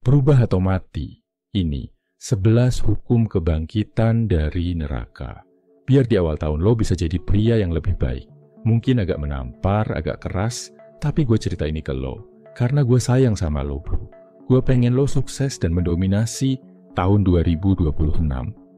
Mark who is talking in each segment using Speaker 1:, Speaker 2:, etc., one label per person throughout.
Speaker 1: Berubah atau mati. Ini 11 hukum kebangkitan dari neraka. Biar di awal tahun lo bisa jadi pria yang lebih baik. Mungkin agak menampar, agak keras, tapi gue cerita ini ke lo. Karena gue sayang sama lo, bro. Gue pengen lo sukses dan mendominasi tahun 2026.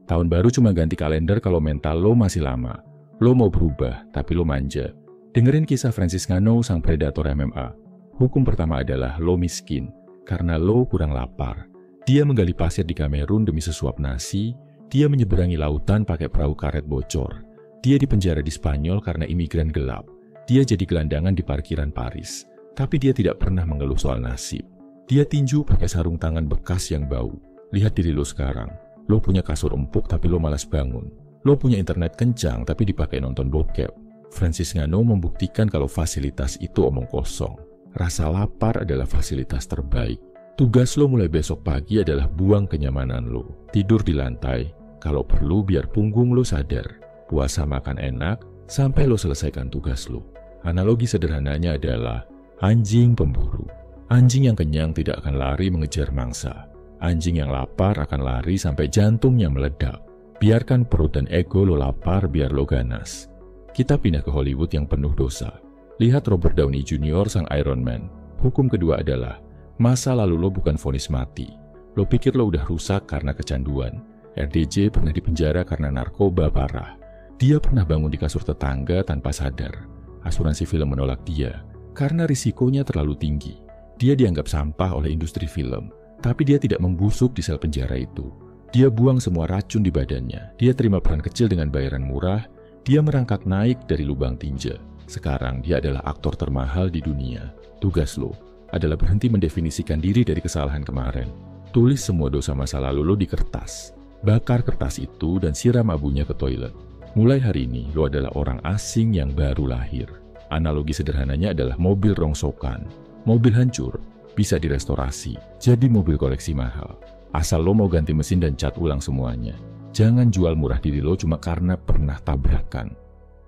Speaker 1: Tahun baru cuma ganti kalender kalau mental lo masih lama. Lo mau berubah, tapi lo manja. Dengerin kisah Francis Ngannou, sang predator MMA. Hukum pertama adalah lo miskin, karena lo kurang lapar. Dia menggali pasir di Kamerun demi sesuap nasi. Dia menyeberangi lautan pakai perahu karet bocor. Dia dipenjara di Spanyol karena imigran gelap. Dia jadi gelandangan di parkiran Paris. Tapi dia tidak pernah mengeluh soal nasib. Dia tinju pakai sarung tangan bekas yang bau. Lihat diri lo sekarang. Lo punya kasur empuk tapi lo malas bangun. Lo punya internet kencang tapi dipakai nonton bokep. Francis Ngannou membuktikan kalau fasilitas itu omong kosong. Rasa lapar adalah fasilitas terbaik. Tugas lo mulai besok pagi adalah buang kenyamanan lo. Tidur di lantai. Kalau perlu biar punggung lo sadar. Puasa makan enak sampai lo selesaikan tugas lo. Analogi sederhananya adalah anjing pemburu. Anjing yang kenyang tidak akan lari mengejar mangsa. Anjing yang lapar akan lari sampai jantungnya meledak. Biarkan perut dan ego lo lapar biar lo ganas. Kita pindah ke Hollywood yang penuh dosa. Lihat Robert Downey Jr. sang Iron Man. Hukum kedua adalah, masa lalu lo bukan vonis mati. Lo pikir lo udah rusak karena kecanduan. RDJ pernah dipenjara karena narkoba parah. Dia pernah bangun di kasur tetangga tanpa sadar. Asuransi film menolak dia, karena risikonya terlalu tinggi. Dia dianggap sampah oleh industri film, tapi dia tidak membusuk di sel penjara itu. Dia buang semua racun di badannya. Dia terima peran kecil dengan bayaran murah. Dia merangkak naik dari lubang tinja. Sekarang dia adalah aktor termahal di dunia. Tugas lo adalah berhenti mendefinisikan diri dari kesalahan kemarin. Tulis semua dosa masa lalu lo di kertas. Bakar kertas itu dan siram abunya ke toilet. Mulai hari ini lo adalah orang asing yang baru lahir. Analogi sederhananya adalah mobil rongsokan. Mobil hancur bisa direstorasi jadi mobil koleksi mahal. Asal lo mau ganti mesin dan cat ulang semuanya. Jangan jual murah diri lo cuma karena pernah tabrakan.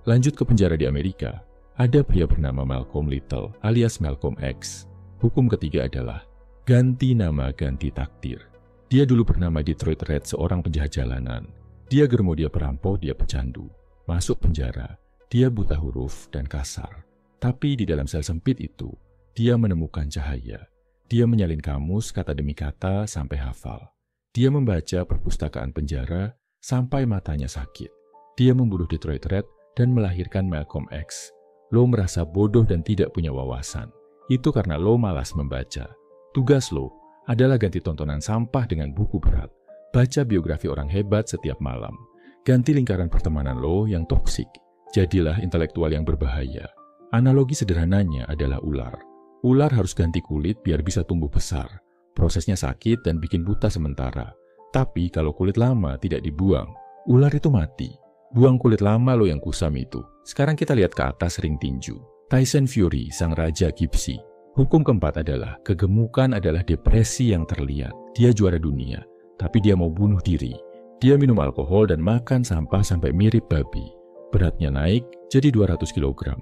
Speaker 1: Lanjut ke penjara di Amerika. Ada pria bernama Malcolm Little alias Malcolm X. Hukum ketiga adalah ganti nama, ganti takdir. Dia dulu bernama Detroit Red, seorang penjahat jalanan. Dia germo, dia perampok, dia pecandu. Masuk penjara, dia buta huruf dan kasar. Tapi di dalam sel sempit itu, dia menemukan cahaya. Dia menyalin kamus kata demi kata sampai hafal. Dia membaca perpustakaan penjara sampai matanya sakit. Dia membunuh Detroit Red dan melahirkan Malcolm X. Lo merasa bodoh dan tidak punya wawasan. Itu karena lo malas membaca. Tugas lo adalah ganti tontonan sampah dengan buku berat. Baca biografi orang hebat setiap malam. Ganti lingkaran pertemanan lo yang toksik. Jadilah intelektual yang berbahaya. Analogi sederhananya adalah ular. Ular harus ganti kulit biar bisa tumbuh besar. Prosesnya sakit dan bikin buta sementara. Tapi kalau kulit lama tidak dibuang, ular itu mati. Buang kulit lama lo yang kusam itu. Sekarang kita lihat ke atas ring tinju. Tyson Fury, sang raja gipsi. Hukum keempat adalah, kegemukan adalah depresi yang terlihat. Dia juara dunia, tapi dia mau bunuh diri. Dia minum alkohol dan makan sampah sampai mirip babi. Beratnya naik jadi 200 kg.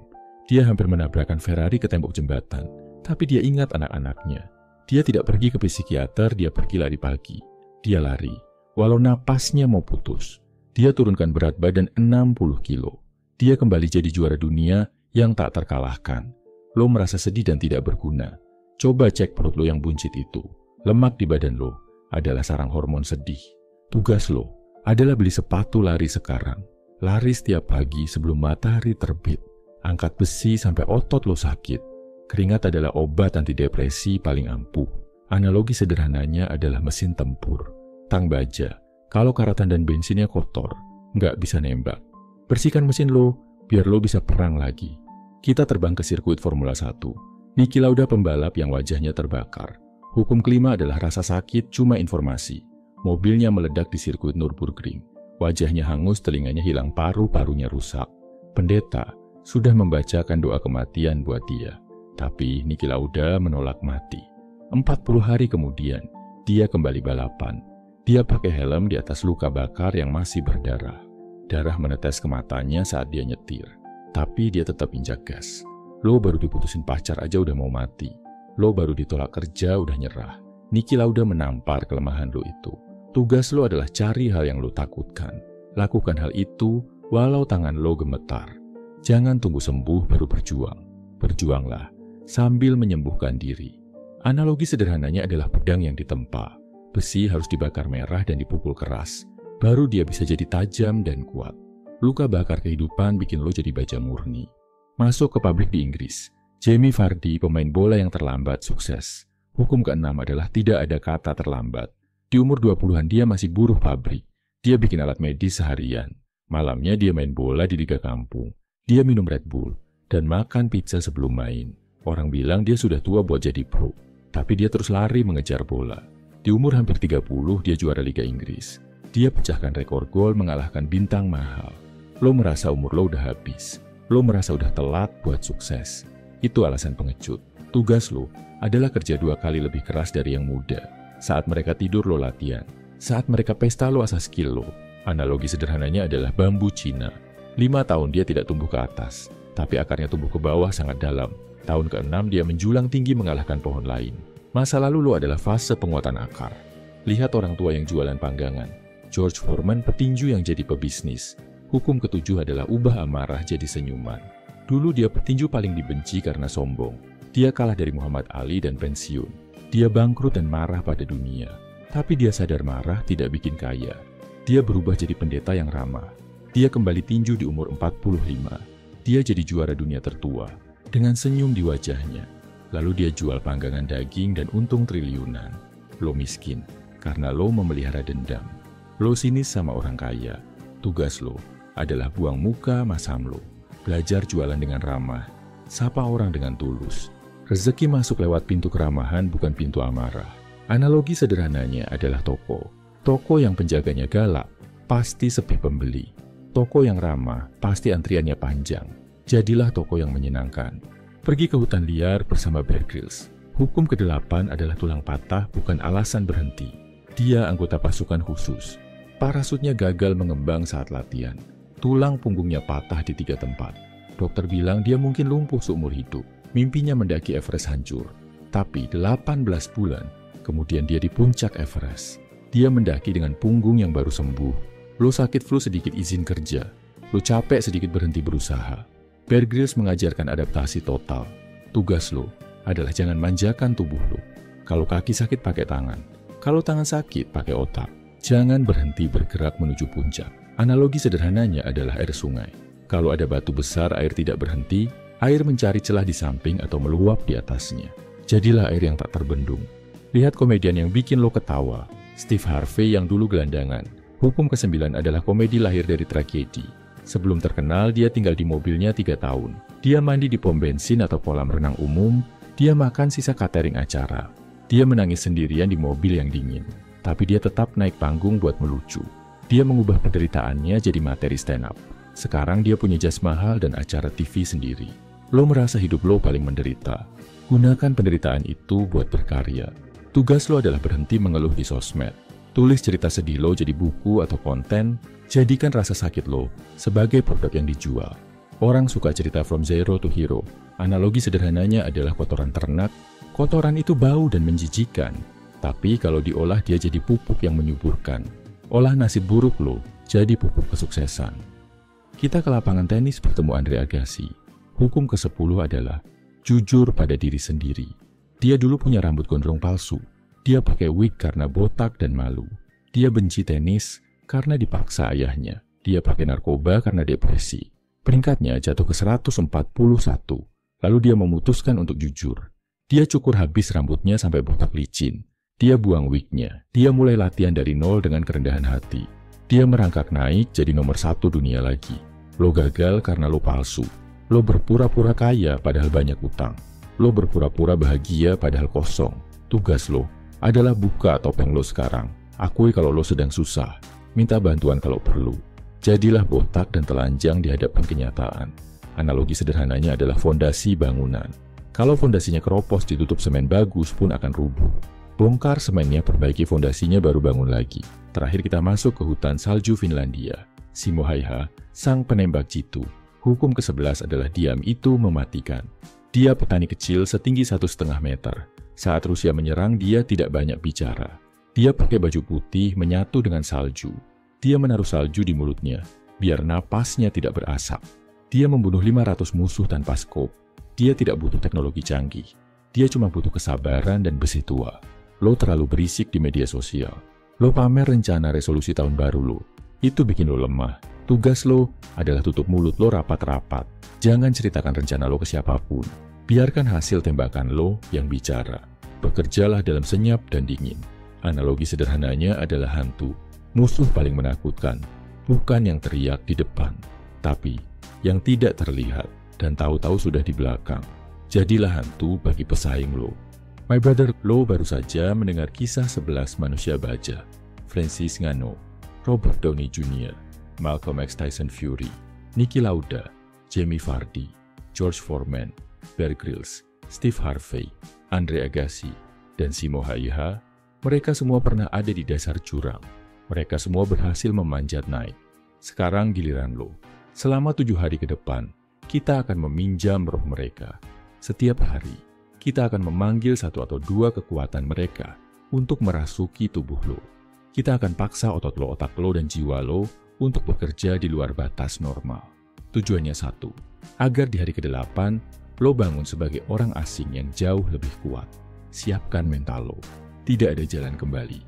Speaker 1: Dia hampir menabrakkan Ferrari ke tembok jembatan. Tapi dia ingat anak-anaknya. Dia tidak pergi ke psikiater, dia pergi lari pagi. Dia lari, walau napasnya mau putus. Dia turunkan berat badan 60 kilo. Dia kembali jadi juara dunia yang tak terkalahkan. Lo merasa sedih dan tidak berguna. Coba cek perut lo yang buncit itu. Lemak di badan lo adalah sarang hormon sedih. Tugas lo adalah beli sepatu lari sekarang. Lari setiap pagi sebelum matahari terbit. Angkat besi sampai otot lo sakit. Keringat adalah obat antidepresi paling ampuh. Analogi sederhananya adalah mesin tempur. Tang baja. Kalau karatan dan bensinnya kotor, nggak bisa nembak. Bersihkan mesin lo, biar lo bisa perang lagi. Kita terbang ke sirkuit Formula 1. Niki Lauda pembalap yang wajahnya terbakar. Hukum kelima adalah rasa sakit cuma informasi. Mobilnya meledak di sirkuit Nürburgring. Wajahnya hangus, telinganya hilang, paru-parunya rusak. Pendeta sudah membacakan doa kematian buat dia. Tapi Niki Lauda menolak mati. 40 hari kemudian, dia kembali balapan. Dia pakai helm di atas luka bakar yang masih berdarah. Darah menetes ke matanya saat dia nyetir. Tapi dia tetap injak gas. Lo baru diputusin pacar aja udah mau mati. Lo baru ditolak kerja udah nyerah. Niki Lauda menampar kelemahan lo itu. Tugas lo adalah cari hal yang lo takutkan. Lakukan hal itu walau tangan lo gemetar. Jangan tunggu sembuh baru berjuang. Berjuanglah sambil menyembuhkan diri. Analogi sederhananya adalah pedang yang ditempa. Besi harus dibakar merah dan dipukul keras. Baru dia bisa jadi tajam dan kuat. Luka bakar kehidupan bikin lo jadi baja murni. Masuk ke pabrik di Inggris. Jamie Vardy, pemain bola yang terlambat, sukses. Hukum keenam adalah tidak ada kata terlambat. Di umur 20-an dia masih buruh pabrik. Dia bikin alat medis seharian. Malamnya dia main bola di liga kampung. Dia minum Red Bull dan makan pizza sebelum main. Orang bilang dia sudah tua buat jadi pro. Tapi dia terus lari mengejar bola. Di umur hampir 30, dia juara Liga Inggris. Dia pecahkan rekor gol mengalahkan bintang mahal. Lo merasa umur lo udah habis. Lo merasa udah telat buat sukses. Itu alasan pengecut. Tugas lo adalah kerja 2 kali lebih keras dari yang muda. Saat mereka tidur lo latihan. Saat mereka pesta lo asah skill lo. Analogi sederhananya adalah bambu Cina. 5 tahun dia tidak tumbuh ke atas, tapi akarnya tumbuh ke bawah sangat dalam. Tahun ke-6 dia menjulang tinggi mengalahkan pohon lain. Masa lalu lo adalah fase penguatan akar. Lihat orang tua yang jualan panggangan. George Foreman petinju yang jadi pebisnis. Hukum ke-7 adalah ubah amarah jadi senyuman. Dulu dia petinju paling dibenci karena sombong. Dia kalah dari Muhammad Ali dan pensiun. Dia bangkrut dan marah pada dunia. Tapi dia sadar marah tidak bikin kaya. Dia berubah jadi pendeta yang ramah. Dia kembali tinju di umur 45. Dia jadi juara dunia tertua. Dengan senyum di wajahnya. Lalu dia jual panggangan daging dan untung triliunan. Lo miskin, karena lo memelihara dendam. Lo sinis sama orang kaya. Tugas lo adalah buang muka masam lo. Belajar jualan dengan ramah. Sapa orang dengan tulus. Rezeki masuk lewat pintu keramahan, bukan pintu amarah. Analogi sederhananya adalah toko. Toko yang penjaganya galak, pasti sepi pembeli. Toko yang ramah, pasti antriannya panjang. Jadilah toko yang menyenangkan. Pergi ke hutan liar bersama Bear Grylls. Hukum ke-8 adalah tulang patah, bukan alasan berhenti. Dia anggota pasukan khusus. Parasutnya gagal mengembang saat latihan. Tulang punggungnya patah di 3 tempat. Dokter bilang dia mungkin lumpuh seumur hidup. Mimpinya mendaki Everest hancur. Tapi 18 bulan, kemudian dia di puncak Everest. Dia mendaki dengan punggung yang baru sembuh. Lo sakit flu sedikit izin kerja. Lo capek sedikit berhenti berusaha. Bear Grylls mengajarkan adaptasi total. Tugas lo adalah jangan manjakan tubuh lo. Kalau kaki sakit pakai tangan. Kalau tangan sakit pakai otak. Jangan berhenti bergerak menuju puncak. Analogi sederhananya adalah air sungai. Kalau ada batu besar, air tidak berhenti. Air mencari celah di samping atau meluap di atasnya. Jadilah air yang tak terbendung. Lihat komedian yang bikin lo ketawa. Steve Harvey yang dulu gelandangan. Hukum ke-9 adalah komedi lahir dari tragedi. Sebelum terkenal, dia tinggal di mobilnya 3 tahun. Dia mandi di pom bensin atau kolam renang umum. Dia makan sisa catering acara. Dia menangis sendirian di mobil yang dingin. Tapi dia tetap naik panggung buat melucu. Dia mengubah penderitaannya jadi materi stand up. Sekarang dia punya jas mahal dan acara TV sendiri. Lo merasa hidup lo paling menderita. Gunakan penderitaan itu buat berkarya. Tugas lo adalah berhenti mengeluh di sosmed. Tulis cerita sedih lo jadi buku atau konten. Jadikan rasa sakit lo sebagai produk yang dijual. Orang suka cerita from zero to hero. Analogi sederhananya adalah kotoran ternak. Kotoran itu bau dan menjijikan. Tapi kalau diolah dia jadi pupuk yang menyuburkan. Olah nasib buruk lo jadi pupuk kesuksesan. Kita ke lapangan tenis bertemu Andre Agassi. Hukum ke-10 adalah jujur pada diri sendiri. Dia dulu punya rambut gondrong palsu. Dia pakai wig karena botak dan malu. Dia benci tenis karena dipaksa ayahnya. Dia pakai narkoba karena depresi. Peringkatnya jatuh ke 141. Lalu dia memutuskan untuk jujur. Dia cukur habis rambutnya sampai botak licin. Dia buang wignya. Dia mulai latihan dari nol dengan kerendahan hati. Dia merangkak naik jadi nomor 1 dunia lagi. Lo gagal karena lo palsu. Lo berpura-pura kaya padahal banyak utang. Lo berpura-pura bahagia padahal kosong. Tugas lo adalah buka topeng lo sekarang. Akui kalau lo sedang susah. Minta bantuan kalau perlu. Jadilah botak dan telanjang di hadapan kenyataan. Analogi sederhananya adalah fondasi bangunan. Kalau fondasinya keropos ditutup semen bagus pun akan rubuh. Bongkar semennya, perbaiki fondasinya baru bangun lagi. Terakhir kita masuk ke hutan salju Finlandia. Simo Häyhä, sang penembak jitu. Hukum ke-11 adalah diam itu mematikan. Dia petani kecil setinggi 1,5 meter. Saat Rusia menyerang, dia tidak banyak bicara. Dia pakai baju putih menyatu dengan salju. Dia menaruh salju di mulutnya, biar napasnya tidak berasap. Dia membunuh 500 musuh tanpa skop. Dia tidak butuh teknologi canggih. Dia cuma butuh kesabaran dan besi tua. Lo terlalu berisik di media sosial. Lo pamer rencana resolusi tahun baru lo. Itu bikin lo lemah. Tugas lo adalah tutup mulut lo rapat-rapat. Jangan ceritakan rencana lo ke siapapun. Biarkan hasil tembakan lo yang bicara. Bekerjalah dalam senyap dan dingin. Analogi sederhananya adalah hantu. Musuh paling menakutkan, bukan yang teriak di depan, tapi yang tidak terlihat dan tahu-tahu sudah di belakang. Jadilah hantu bagi pesaing lo. My brother, lo baru saja mendengar kisah 11 manusia baja. Francis Ngannou, Robert Downey Jr., Malcolm X Tyson Fury, Niki Lauda, Jamie Vardy, George Foreman, Bear Grylls, Steve Harvey, Andre Agassi, dan Simo Hayat. Mereka semua pernah ada di dasar jurang. Mereka semua berhasil memanjat naik. Sekarang giliran lo. Selama 7 hari ke depan, kita akan meminjam roh mereka. Setiap hari, kita akan memanggil 1 atau 2 kekuatan mereka untuk merasuki tubuh lo. Kita akan paksa otot lo, otak lo, dan jiwa lo untuk bekerja di luar batas normal. Tujuannya satu, agar di hari ke-8, lo bangun sebagai orang asing yang jauh lebih kuat. Siapkan mental lo. Tidak ada jalan kembali.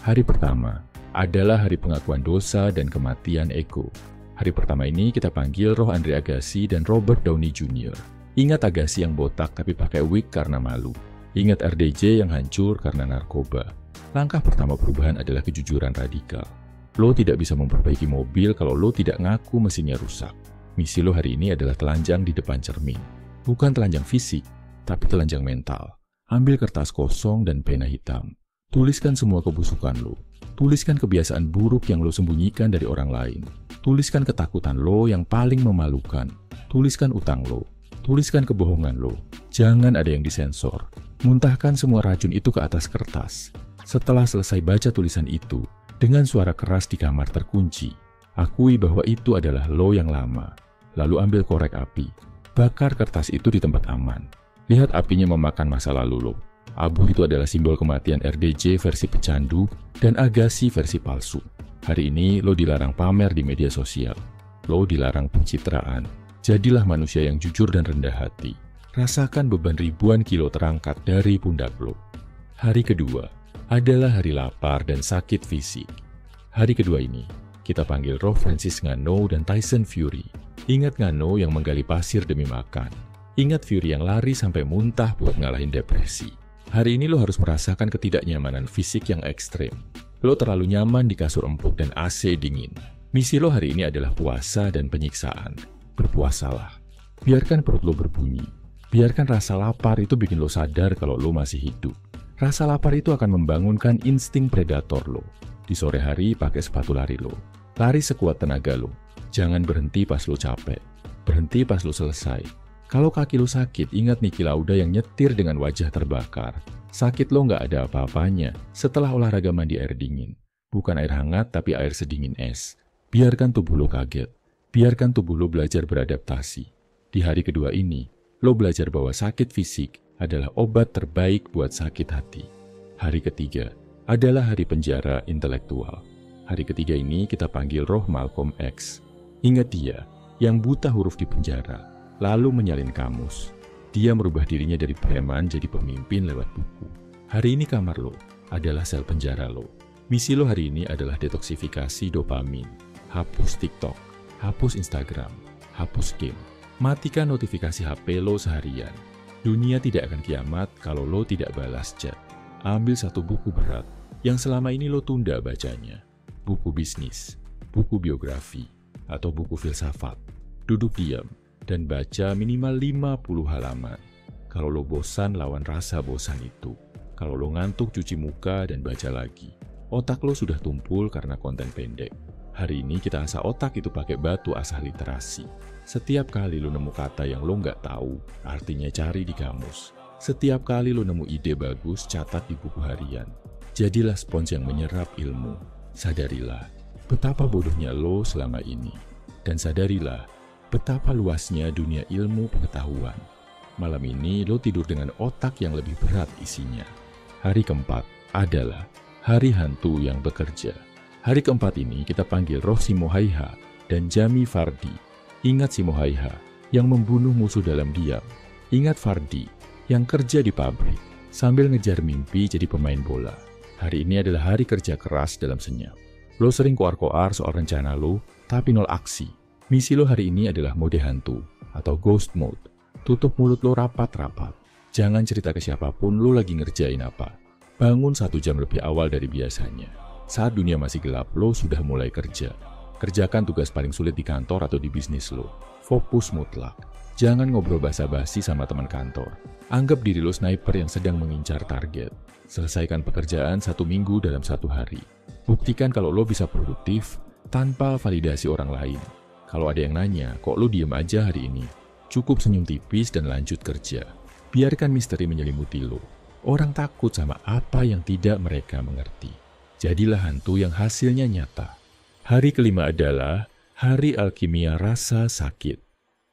Speaker 1: Hari pertama adalah hari pengakuan dosa dan kematian ego. Hari pertama ini kita panggil roh Andre Agassi dan Robert Downey Jr. Ingat Agassi yang botak tapi pakai wig karena malu. Ingat RDJ yang hancur karena narkoba. Langkah pertama perubahan adalah kejujuran radikal. Lo tidak bisa memperbaiki mobil kalau lo tidak ngaku mesinnya rusak. Misi lo hari ini adalah telanjang di depan cermin. Bukan telanjang fisik, tapi telanjang mental. Ambil kertas kosong dan pena hitam. Tuliskan semua kebusukan lo. Tuliskan kebiasaan buruk yang lo sembunyikan dari orang lain. Tuliskan ketakutan lo yang paling memalukan. Tuliskan utang lo. Tuliskan kebohongan lo. Jangan ada yang disensor. Muntahkan semua racun itu ke atas kertas. Setelah selesai baca tulisan itu, dengan suara keras di kamar terkunci, akui bahwa itu adalah lo yang lama. Lalu ambil korek api. Bakar kertas itu di tempat aman. Lihat apinya memakan masa lalu lo. Abu itu adalah simbol kematian RDJ versi pecandu dan Agassi versi palsu. Hari ini lo dilarang pamer di media sosial. Lo dilarang pencitraan. Jadilah manusia yang jujur dan rendah hati. Rasakan beban ribuan kilo terangkat dari pundak lo. Hari kedua adalah hari lapar dan sakit fisik. Hari kedua ini, kita panggil roh Francis Ngannou dan Tyson Fury. Ingat Ngannou yang menggali pasir demi makan. Ingat Fury yang lari sampai muntah buat ngalahin depresi. Hari ini lo harus merasakan ketidaknyamanan fisik yang ekstrem. Lo terlalu nyaman di kasur empuk dan AC dingin. Misi lo hari ini adalah puasa dan penyiksaan. Berpuasalah. Biarkan perut lo berbunyi. Biarkan rasa lapar itu bikin lo sadar kalau lo masih hidup. Rasa lapar itu akan membangunkan insting predator lo. Di sore hari pakai sepatu lari lo. Lari sekuat tenaga lo. Jangan berhenti pas lo capek. Berhenti pas lo selesai. Kalau kaki lo sakit, ingat Niki Lauda yang nyetir dengan wajah terbakar. Sakit lo nggak ada apa-apanya setelah olahraga mandi air dingin. Bukan air hangat, tapi air sedingin es. Biarkan tubuh lo kaget. Biarkan tubuh lo belajar beradaptasi. Di hari kedua ini, lo belajar bahwa sakit fisik adalah obat terbaik buat sakit hati. Hari ketiga adalah hari penjara intelektual. Hari ketiga ini kita panggil roh Malcolm X. Ingat dia yang buta huruf di penjara, lalu menyalin kamus. Dia merubah dirinya dari preman jadi pemimpin lewat buku. Hari ini kamar lo adalah sel penjara lo. Misi lo hari ini adalah detoksifikasi dopamin. Hapus TikTok, hapus Instagram, hapus game. Matikan notifikasi HP lo seharian. Dunia tidak akan kiamat kalau lo tidak balas chat. Ambil satu buku berat yang selama ini lo tunda bacanya. Buku bisnis, buku biografi, atau buku filsafat. Duduk diam dan baca minimal 50 halaman. Kalau lo bosan, lawan rasa bosan itu. Kalau lo ngantuk, cuci muka dan baca lagi. Otak lo sudah tumpul karena konten pendek. Hari ini kita asah otak itu pakai batu asah literasi. Setiap kali lo nemu kata yang lo nggak tahu, artinya cari di kamus. Setiap kali lo nemu ide bagus, catat di buku harian. Jadilah spons yang menyerap ilmu. Sadarilah betapa bodohnya lo selama ini. Dan sadarilah betapa luasnya dunia ilmu pengetahuan. Malam ini lo tidur dengan otak yang lebih berat isinya. Hari keempat adalah hari hantu yang bekerja. Hari keempat ini kita panggil roh si Mohaija dan Jami Vardi. Ingat si Mohaija yang membunuh musuh dalam diam. Ingat Vardi yang kerja di pabrik sambil ngejar mimpi jadi pemain bola. Hari ini adalah hari kerja keras dalam senyap. Lo sering koar-koar soal rencana lo, tapi nol aksi. Misi lo hari ini adalah mode hantu atau ghost mode. Tutup mulut lo rapat-rapat. Jangan cerita ke siapapun lo lagi ngerjain apa. Bangun 1 jam lebih awal dari biasanya. Saat dunia masih gelap, lo sudah mulai kerja. Kerjakan tugas paling sulit di kantor atau di bisnis lo. Fokus mutlak. Jangan ngobrol basa-basi sama teman kantor. Anggap diri lo sniper yang sedang mengincar target. Selesaikan pekerjaan 1 minggu dalam 1 hari. Buktikan kalau lo bisa produktif tanpa validasi orang lain. Kalau ada yang nanya, kok lo diem aja hari ini? Cukup senyum tipis dan lanjut kerja. Biarkan misteri menyelimuti lo. Orang takut sama apa yang tidak mereka mengerti. Jadilah hantu yang hasilnya nyata. Hari kelima adalah hari alkimia rasa sakit.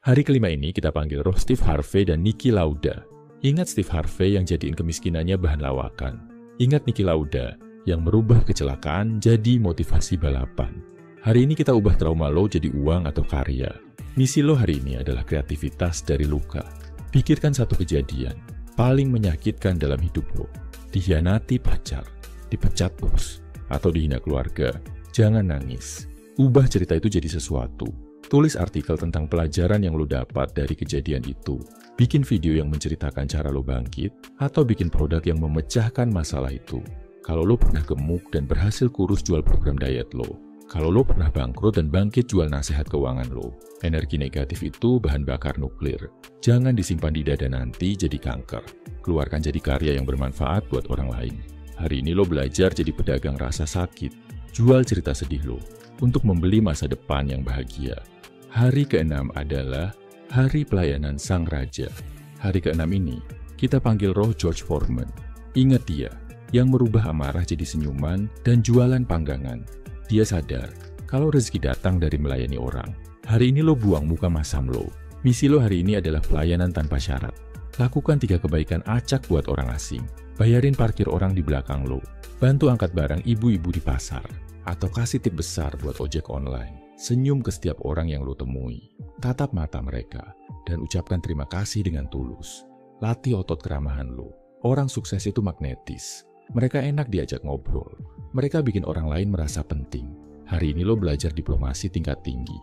Speaker 1: Hari kelima ini kita panggil roh Steve Harvey dan Niki Lauda. Ingat Steve Harvey yang jadiin kemiskinannya bahan lawakan. Ingat Niki Lauda yang merubah kecelakaan jadi motivasi balapan. Hari ini kita ubah trauma lo jadi uang atau karya. Misi lo hari ini adalah kreativitas dari luka. Pikirkan satu kejadian paling menyakitkan dalam hidup lo. Dikhianati pacar, dipecat bos, atau dihina keluarga. Jangan nangis. Ubah cerita itu jadi sesuatu. Tulis artikel tentang pelajaran yang lo dapat dari kejadian itu. Bikin video yang menceritakan cara lo bangkit, atau bikin produk yang memecahkan masalah itu. Kalau lo pernah gemuk dan berhasil kurus jual program diet lo. Kalau lo pernah bangkrut dan bangkit jual nasihat keuangan lo. Energi negatif itu bahan bakar nuklir. Jangan disimpan di dada nanti jadi kanker. Keluarkan jadi karya yang bermanfaat buat orang lain. Hari ini lo belajar jadi pedagang rasa sakit. Jual cerita sedih lo untuk membeli masa depan yang bahagia. Hari ke-6 adalah hari pelayanan Sang Raja. Hari ke-6 ini kita panggil roh George Foreman. Ingat dia yang merubah amarah jadi senyuman dan jualan panggangan. Dia sadar kalau rezeki datang dari melayani orang. Hari ini lo buang muka masam lo. Misi lo hari ini adalah pelayanan tanpa syarat. Lakukan 3 kebaikan acak buat orang asing. Bayarin parkir orang di belakang lo. Bantu angkat barang ibu-ibu di pasar. Atau kasih tip besar buat ojek online. Senyum ke setiap orang yang lo temui. Tatap mata mereka dan ucapkan terima kasih dengan tulus. Latih otot keramahan lo. Orang sukses itu magnetis. Mereka enak diajak ngobrol. Mereka bikin orang lain merasa penting. Hari ini lo belajar diplomasi tingkat tinggi.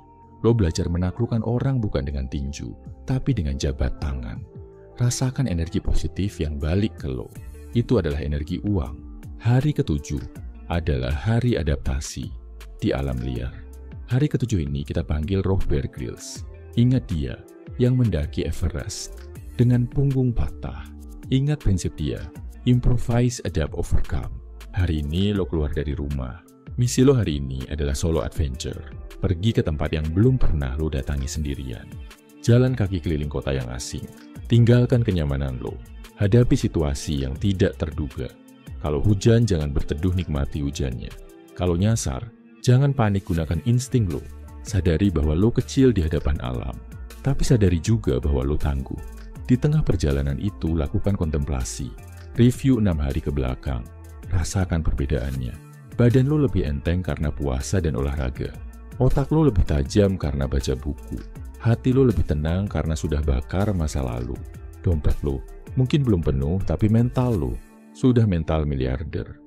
Speaker 1: Lo belajar menaklukkan orang bukan dengan tinju, tapi dengan jabat tangan. Rasakan energi positif yang balik ke lo. Itu adalah energi uang. Hari ke-7 adalah hari adaptasi di alam liar. Hari ke-7 ini kita panggil roh Bear Grylls. Ingat dia yang mendaki Everest dengan punggung patah. Ingat prinsip dia, improvise, adapt, overcome. Hari ini lo keluar dari rumah. Misi lo hari ini adalah solo adventure. Pergi ke tempat yang belum pernah lo datangi sendirian. Jalan kaki keliling kota yang asing. Tinggalkan kenyamanan lo. Hadapi situasi yang tidak terduga. Kalau hujan, jangan berteduh nikmati hujannya. Kalau nyasar, jangan panik, gunakan insting lo. Sadari bahwa lo kecil di hadapan alam. Tapi sadari juga bahwa lo tangguh. Di tengah perjalanan itu, lakukan kontemplasi. Review 6 hari ke belakang. Rasakan perbedaannya. Badan lo lebih enteng karena puasa dan olahraga. Otak lo lebih tajam karena baca buku. Hati lo lebih tenang karena sudah bakar masa lalu. Dompet lo mungkin belum penuh, tapi mental lo sudah mental miliarder.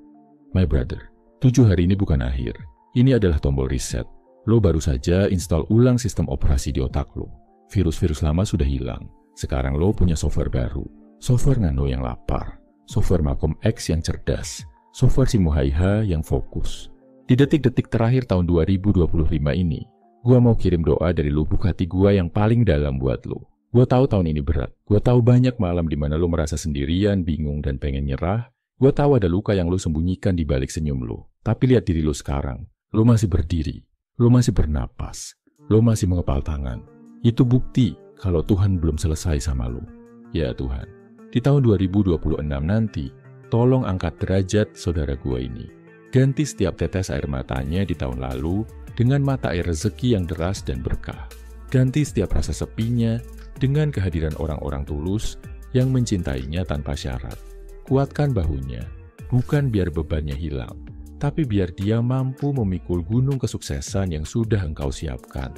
Speaker 1: My brother, 7 hari ini bukan akhir. Ini adalah tombol reset. Lo baru saja install ulang sistem operasi di otak lo. Virus-virus lama sudah hilang. Sekarang lo punya software baru. Software Nano yang lapar. Software Malcolm X yang cerdas. Software si Mohaija yang fokus. Di detik-detik terakhir tahun 2025 ini, gua mau kirim doa dari lubuk hati gua yang paling dalam buat lo. Gua tahu tahun ini berat. Gua tahu banyak malam di mana lo merasa sendirian, bingung, dan pengen nyerah. Gua tahu ada luka yang lo sembunyikan di balik senyum lo. Tapi lihat diri lo sekarang. Lo masih berdiri. Lo masih bernapas. Lo masih mengepal tangan. Itu bukti kalau Tuhan belum selesai sama lo. Ya Tuhan, di tahun 2026 nanti, tolong angkat derajat saudara gua ini. Ganti setiap tetes air matanya di tahun lalu dengan mata air rezeki yang deras dan berkah. Ganti setiap rasa sepinya dengan kehadiran orang-orang tulus yang mencintainya tanpa syarat. Kuatkan bahunya, bukan biar bebannya hilang, tapi biar dia mampu memikul gunung kesuksesan yang sudah engkau siapkan.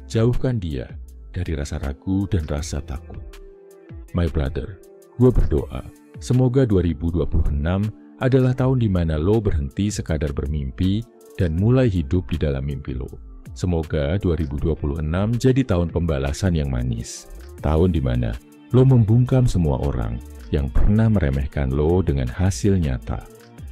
Speaker 1: Jauhkan dia dari rasa ragu dan rasa takut. My brother, gue berdoa, semoga 2026 adalah tahun di mana lo berhenti sekadar bermimpi dan mulai hidup di dalam mimpi lo. Semoga 2026 jadi tahun pembalasan yang manis. Tahun di mana lo membungkam semua orang yang pernah meremehkan lo dengan hasil nyata.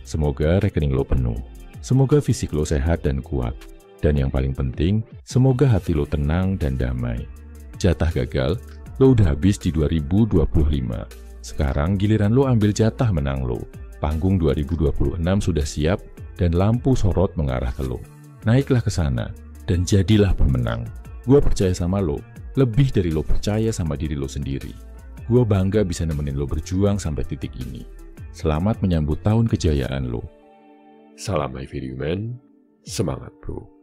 Speaker 1: Semoga rekening lo penuh. Semoga fisik lo sehat dan kuat. Dan yang paling penting, semoga hati lo tenang dan damai. Jatah gagal, lo udah habis di 2025. Sekarang giliran lo ambil jatah menang lo. Panggung 2026 sudah siap dan lampu sorot mengarah ke lo. Naiklah ke sana dan jadilah pemenang. Gue percaya sama lo, lebih dari lo percaya sama diri lo sendiri. Gue bangga bisa nemenin lo berjuang sampai titik ini. Selamat menyambut tahun kejayaan lo.
Speaker 2: Salam My Value Man, semangat bro.